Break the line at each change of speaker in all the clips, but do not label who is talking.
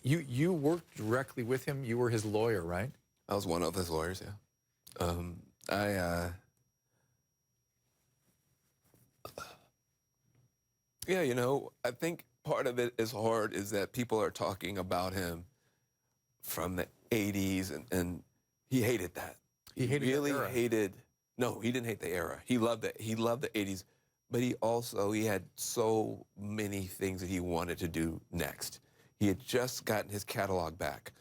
You worked directly with him. You were his lawyer, right?
I was one of his lawyers, yeah. Yeah, you know, I think part of it is hard is that people are talking about him from the 80s, and he hated that.
He hated that
really
era.
hated. No, he didn't hate the era. He loved it. He loved the 80s, but he had so many things that he wanted to do next. He had just gotten his catalog back.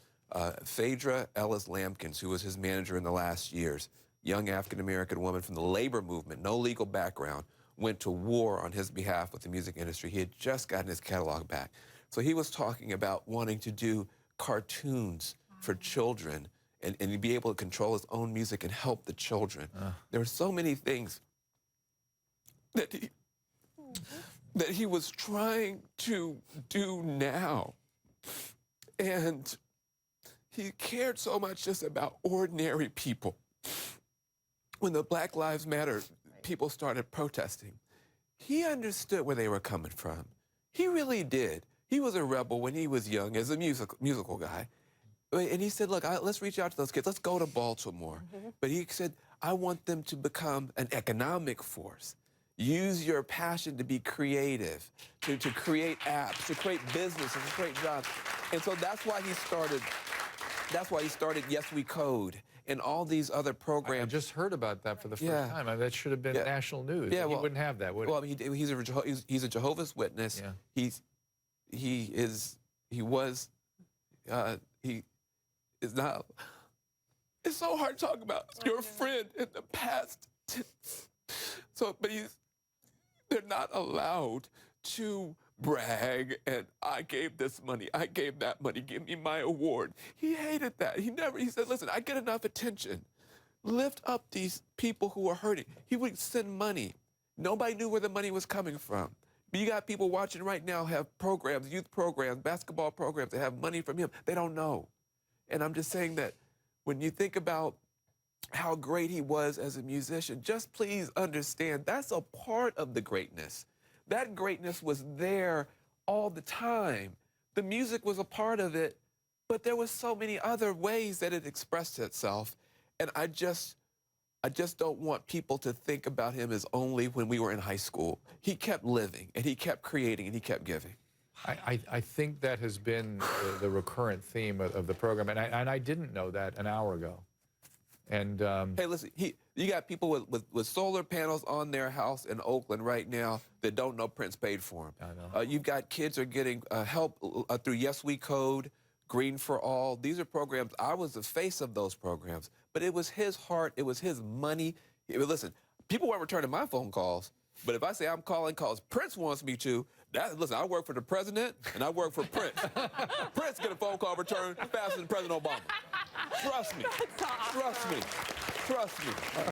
Phaedra Ellis Lampkins, who was his manager in the last years, young African-American woman from the labor movement, no legal background, went to war on his behalf with the music industry. He had just gotten his catalog back. So he was talking about wanting to do cartoons for children and be able to control his own music and help the children. There were so many things that he was trying to do now. And he cared so much just about ordinary people. When the Black Lives Matter people started protesting, he understood where they were coming from. He really did. He was a rebel when he was young as a musical guy. And he said, look, let's reach out to those kids. Let's go to Baltimore. But he said, I want them to become an economic force. Use your passion to be creative, to create apps, to create businesses, to create jobs. And so that's why he started Yes We Code and all these other programs.
I just heard about that for the first time. I mean, that should have been national news.
Yeah,
he wouldn't have that, would he?
Well, he's a Jehovah's Witness.
Yeah.
He is not. It's so hard to talk about your friend in the past. So, but they're not allowed to brag and I gave this money, I gave that money, give me my award. He hated that. He said, listen, I get enough attention. Lift up these people who are hurting. He would send money. Nobody knew where the money was coming from. But you got people watching right now have programs, youth programs, basketball programs that have money from him. They don't know. And I'm just saying that when you think about how great he was as a musician, just please understand that's a part of the greatness. That greatness was there all the time. The music was a part of it, but there was so many other ways that it expressed itself. And I just don't want people to think about him as only when we were in high school. He kept living, and he kept creating, and he kept giving.
I think that has been the recurrent theme of the program, and I didn't know that an hour ago. And
hey, listen, you got people with solar panels on their house in Oakland right now that don't know Prince paid for them.
I know.
You've got kids are getting help through Yes We Code, Green for All. These are programs. I was the face of those programs, but it was his heart. It was his money. Listen, people weren't returning my phone calls, but if I say I'm calling calls Prince wants me to, listen, I work for the president and I work for Prince. Prince get a phone call returned faster than President Obama. Trust me. Trust me. Trust me.